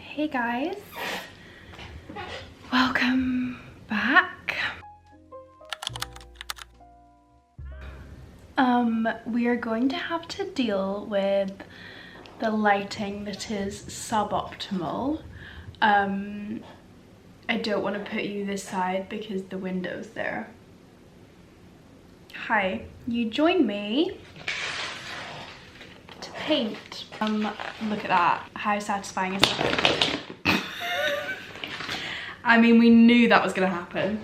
Hey guys, welcome back. We are going to have to deal with the lighting that is suboptimal. I don't want to put you this side because the window's there. Hi, you join me to paint. Look at that, how satisfying is that? I mean, we knew that was gonna happen.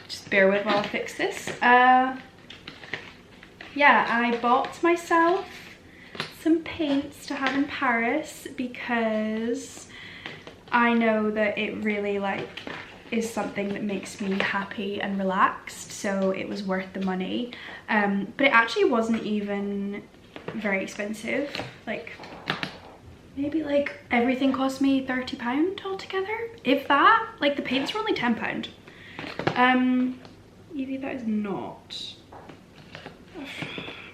Just bear with while I fix this. Yeah, I bought myself some paints to have in Paris because I know that it really is something that makes me happy and relaxed, so it was worth the money. But it actually wasn't even very expensive. Maybe everything cost me £30 altogether, if that. Like the paints were only £10. Evie, that is not.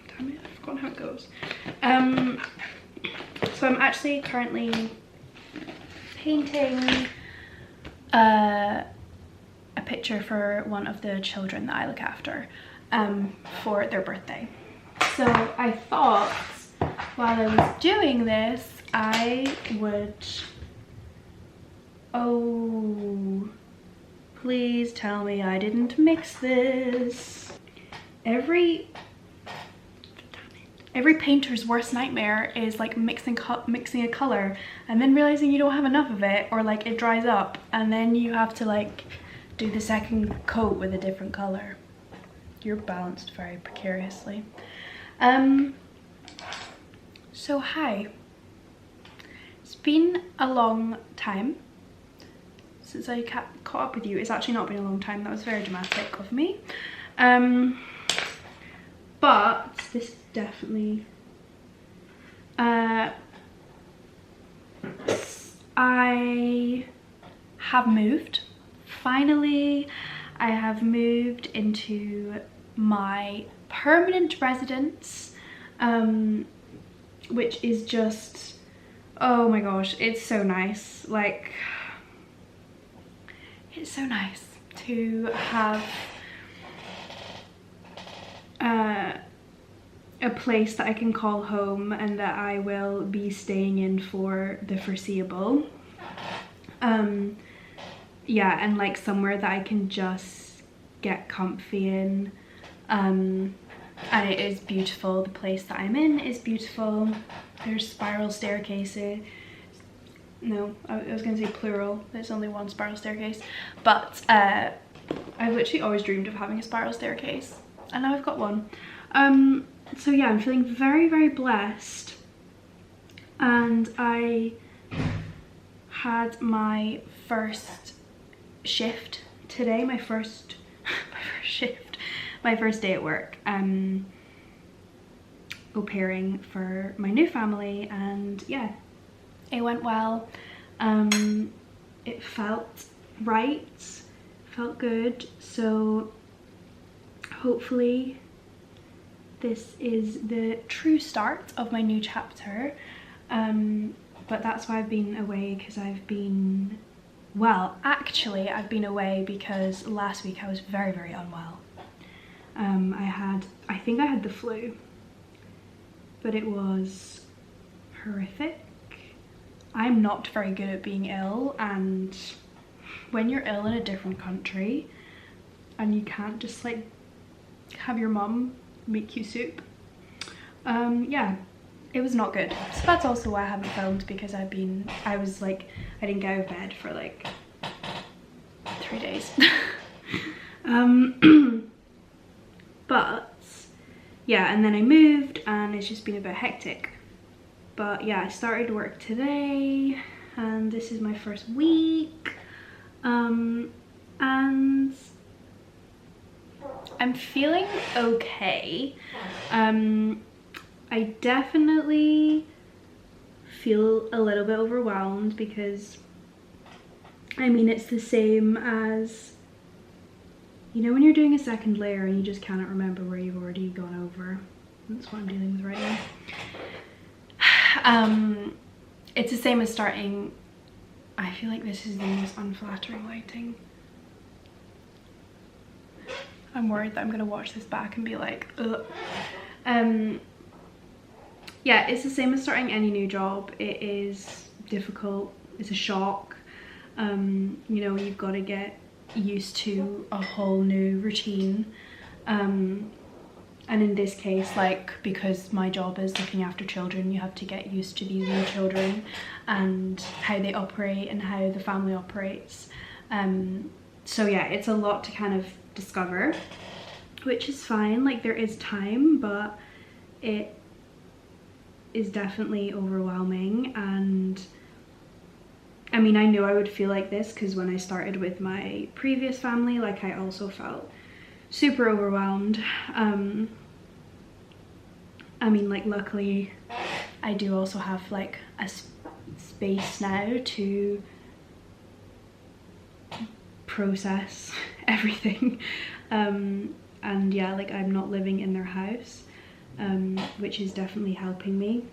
Damn it, I've forgotten how it goes. So I'm actually currently painting a picture for one of the children that I look after for their birthday. So I thought while I was doing this I would, oh, please tell me I didn't mix this. Every painter's worst nightmare is like mixing a color and then realizing you don't have enough of it, or like it dries up and then you have to do the second coat with a different color. You're balanced very precariously. So hi. It's been a long time since I caught up with you. It's actually not been a long time. That was very dramatic of me. But this is definitely I have moved. Finally, I have moved into my permanent residence, which is just, oh my gosh, it's so nice. It's so nice to have a place that I can call home and that I will be staying in for the foreseeable. Yeah, and somewhere that I can just get comfy in. And it is beautiful. The place that I'm in is beautiful. There's spiral staircases. No, I was gonna say plural. There's only one spiral staircase. But I've literally always dreamed of having a spiral staircase, and now I've got one. So yeah, I'm feeling very, very blessed. And I had my first shift today, my first day at work, au pairing for my new family, and yeah, it went well. It felt right, felt good, so hopefully this is the true start of my new chapter. But that's why I've been away, because I've been, well, actually I've been away because last week I was very, very unwell. I think I had the flu, but it was horrific. I'm not very good at being ill, and when you're ill in a different country and you can't just have your mum make you soup, yeah, it was not good. So that's also why I haven't filmed, because I didn't get out of bed for 3 days. But yeah, and then I moved and it's just been a bit hectic. But yeah, I started work today and this is my first week. And I'm feeling okay. I definitely feel a little bit overwhelmed because, I mean, it's the same as, you know, when you're doing a second layer and you just cannot remember where you've already gone over. That's what I'm dealing with right now. It's the same as starting. I feel like this is the most unflattering lighting. I'm worried that I'm gonna watch this back and be like, ugh. Yeah, it's the same as starting any new job. It is difficult, it's a shock. You know, you've got to get used to a whole new routine. And in this case, like, because my job is looking after children, you have to get used to these new children and how they operate and how the family operates. So yeah, it's a lot to kind of discover, which is fine. Like, there is time, but it is definitely overwhelming. And I mean, I knew I would feel like this because when I started with my previous family, like, I also felt super overwhelmed. I mean, like, luckily I do also have like a space now to process everything. And yeah, like, I'm not living in their house, which is definitely helping me.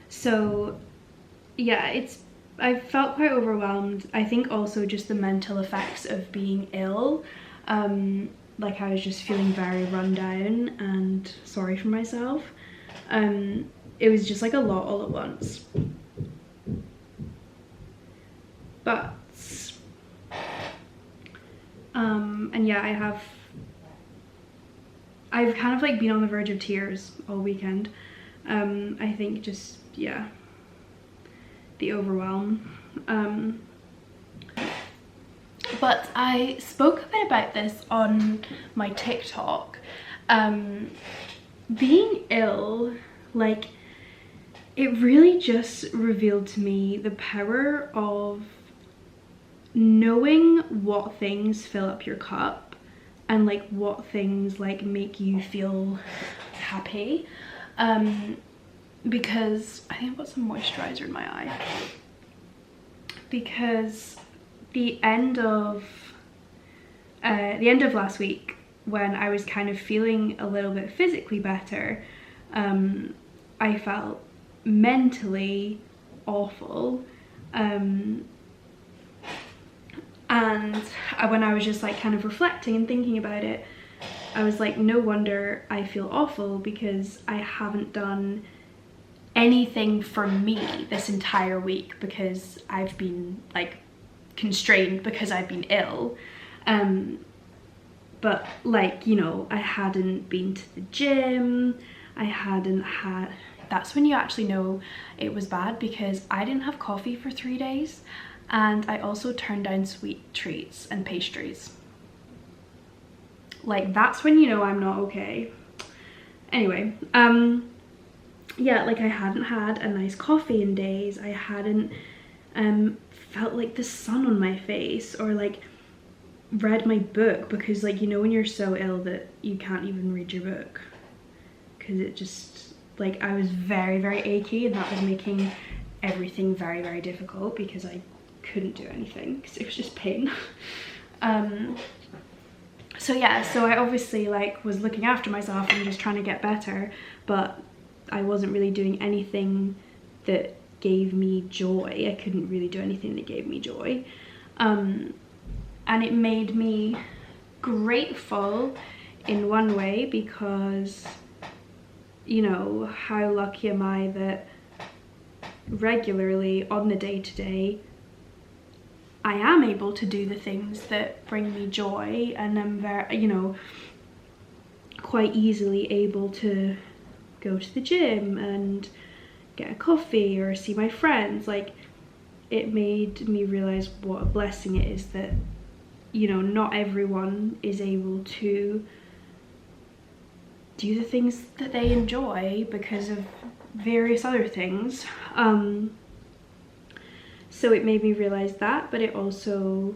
So yeah, I felt quite overwhelmed. I think also just the mental effects of being ill. Like, I was just feeling very run down and sorry for myself. It was just like a lot all at once. But and yeah, I've kind of like been on the verge of tears all weekend. I think just, yeah, the overwhelm. But I spoke a bit about this on my TikTok. Being ill, like, it really just revealed to me the power of knowing what things fill up your cup and like what things like make you feel happy. Because I think I've got some moisturizer in my eye. Because the end of last week, when I was kind of feeling a little bit physically better, I felt mentally awful. And when I was just like kind of reflecting and thinking about it, I was like, no wonder I feel awful, because I haven't done anything for me this entire week because I've been like constrained because I've been ill. But like, you know, I hadn't been to the gym, that's when you actually know it was bad, because I didn't have coffee for 3 days, and I also turned down sweet treats and pastries. Like, that's when you know I'm not okay. Anyway, yeah, like, I hadn't had a nice coffee in days. I hadn't felt like the sun on my face, or like read my book, because like, you know, when you're so ill that you can't even read your book because it just, like, I was very, very achy, and that was making everything very, very difficult because I couldn't do anything because it was just pain. So yeah, so I obviously like was looking after myself and just trying to get better, but I wasn't really doing anything that gave me joy. I couldn't really do anything that gave me joy. And it made me grateful in one way, because, you know, how lucky am I that regularly on the day-to-day I am able to do the things that bring me joy, and I'm very, you know, quite easily able to go to the gym and get a coffee or see my friends. Like, it made me realize what a blessing it is that, you know, not everyone is able to do the things that they enjoy because of various other things. So it made me realize that, but it also,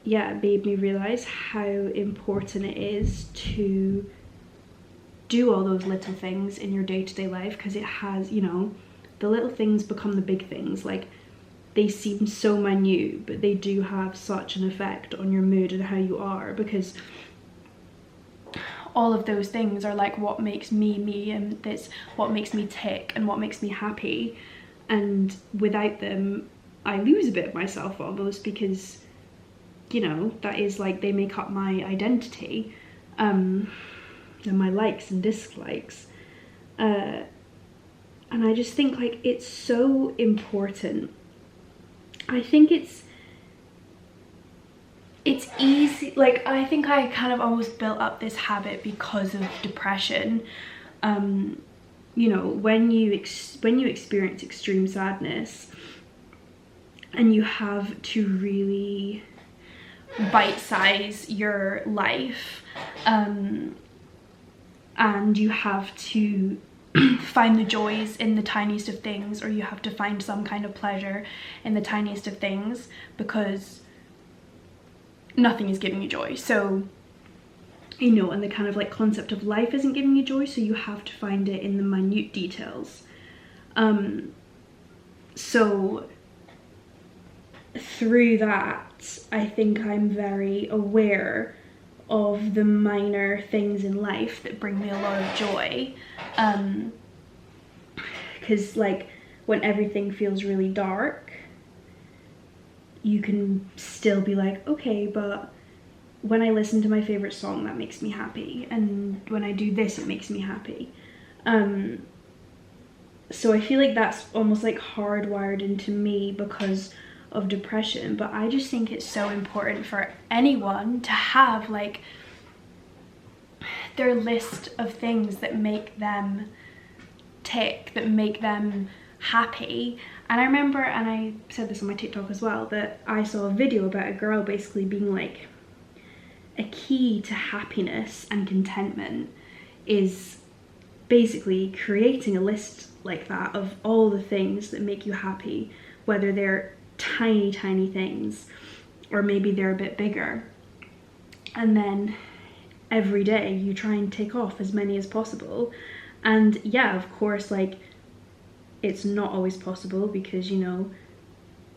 yeah, it made me realize how important it is to do all those little things in your day-to-day life, because it has, you know, the little things become the big things. Like, they seem so minute, but they do have such an effect on your mood and how you are, because all of those things are like what makes me me, and that's what makes me tick and what makes me happy. And without them, I lose a bit of myself almost, because, you know, that is like, they make up my identity, and my likes and dislikes. And I just think like it's so important. I think it's easy, like I think I kind of almost built up this habit because of depression. You know, when you experience extreme sadness and you have to really bite-size your life, and you have to find the joys in the tiniest of things, or you have to find some kind of pleasure in the tiniest of things, because nothing is giving you joy. So, you know, and the kind of like concept of life isn't giving you joy, so you have to find it in the minute details. So through that, I think I'm very aware of the minor things in life that bring me a lot of joy. Because like when everything feels really dark, you can still be like, okay, but when I listen to my favorite song, that makes me happy, and when I do this, it makes me happy. So I feel like that's almost like hardwired into me because of depression. But I just think it's so important for anyone to have like their list of things that make them tick, that make them happy. And I remember, and I said this on my TikTok as well, that I saw a video about a girl basically being like, a key to happiness and contentment is basically creating a list like that of all the things that make you happy, whether they're tiny things or maybe they're a bit bigger, and then every day you try and tick off as many as possible. And yeah, of course, like it's not always possible, because, you know,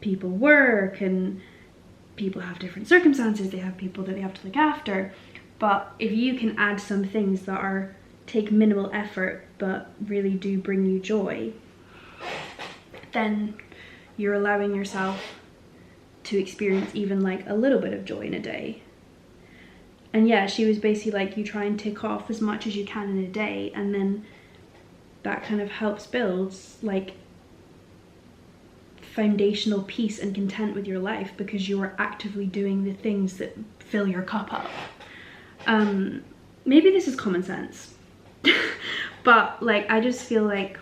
people work and people have different circumstances, they have people that they have to look after. But if you can add some things that take minimal effort but really do bring you joy, then you're allowing yourself to experience even like a little bit of joy in a day. And yeah, she was basically like, you try and tick off as much as you can in a day, and then that kind of helps build like foundational peace and content with your life, because you're actively doing the things that fill your cup up. Maybe this is common sense, but like I just feel like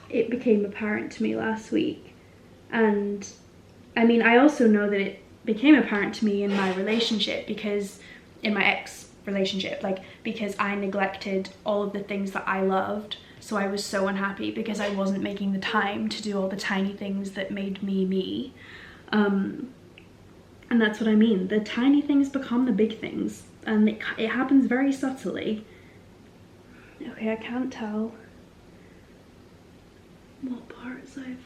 it became apparent to me last week. And I mean, I also know that it became apparent to me in my relationship, because in my ex relationship, like because I neglected all of the things that I loved. So I was so unhappy because I wasn't making the time to do all the tiny things that made me me. And that's what I mean. The tiny things become the big things, and it happens very subtly. Okay, I can't tell what parts I've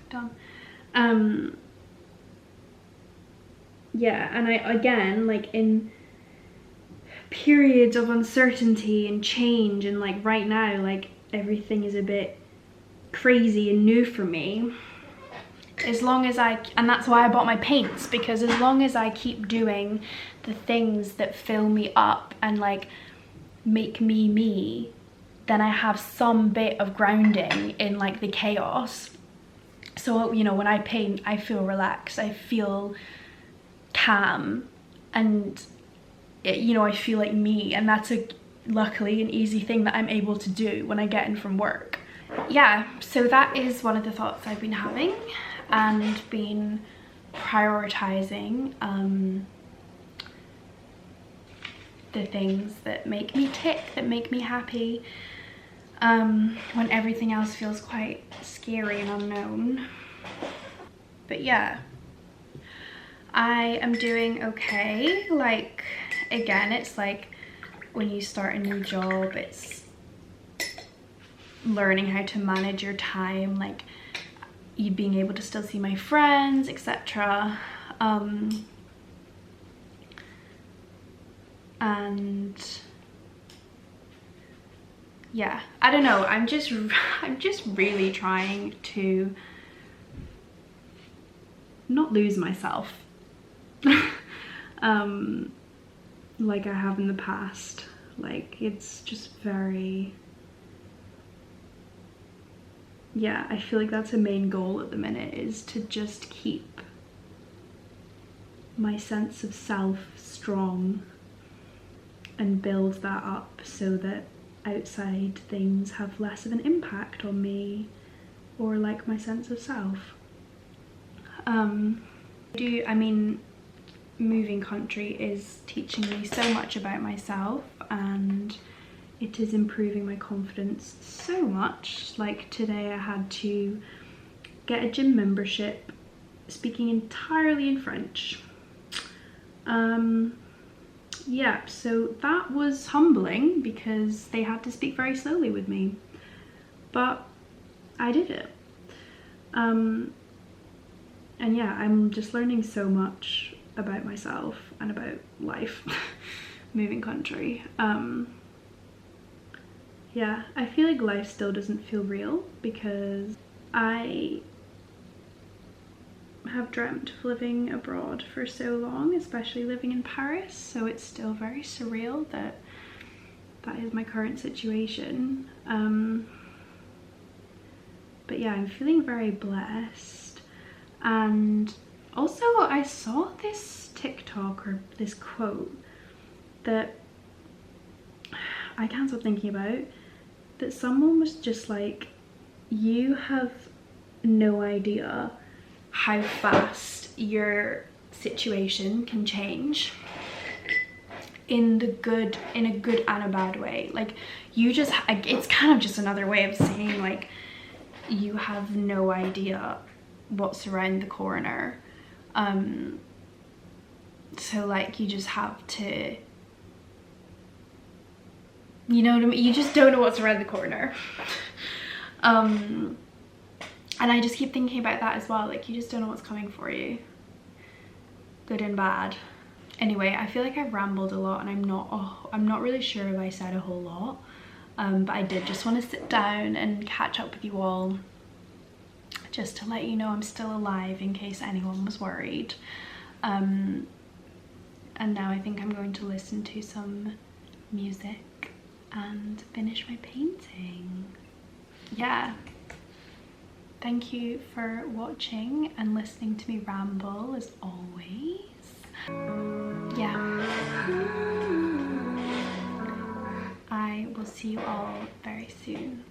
done. Yeah, and I, again, like in periods of uncertainty and change, and like right now, like everything is a bit crazy and new for me. As long as and that's why I bought my paints, because as long as I keep doing the things that fill me up and like make me me, then I have some bit of grounding in like the chaos. So, you know, when I paint, I feel relaxed, I feel calm, and you know, I feel like me, and that's luckily an easy thing that I'm able to do when I get in from work. Yeah, so that is one of the thoughts I've been having and been prioritizing, the things that make me tick, that make me happy, when everything else feels quite scary and unknown. But yeah, I am doing okay. Like, again, it's like when you start a new job, it's learning how to manage your time, like you being able to still see my friends, etc. And yeah, I don't know, I'm just really trying to not lose myself like I have in the past. Like, it's just very, yeah, I feel like that's a main goal at the minute, is to just keep my sense of self strong and build that up so that outside things have less of an impact on me, or like my sense of self. I mean, moving country is teaching me so much about myself, and it is improving my confidence so much. Like today I had to get a gym membership speaking entirely in French. Yeah, so that was humbling because they had to speak very slowly with me, but I did it. And yeah, I'm just learning so much about myself and about life moving country. Yeah, I feel like life still doesn't feel real because I have dreamt of living abroad for so long, especially living in Paris, so it's still very surreal that that is my current situation. But yeah, I'm feeling very blessed. And also I saw this TikTok or this quote that I can't stop thinking about, that someone was just like, you have no idea how fast your situation can change in a good and a bad way. Like, you just, it's kind of just another way of saying like you have no idea what's around the corner. So like, you just have to, you know what I mean, you just don't know what's around the corner. And I just keep thinking about that as well, like you just don't know what's coming for you, good and bad. Anyway, I feel like I've rambled a lot and I'm not really sure if I said a whole lot, but I did just want to sit down and catch up with you all, just to let you know I'm still alive in case anyone was worried. And now I think I'm going to listen to some music and finish my painting. Yeah. Thank you for watching and listening to me ramble as always. Yeah. I will see you all very soon.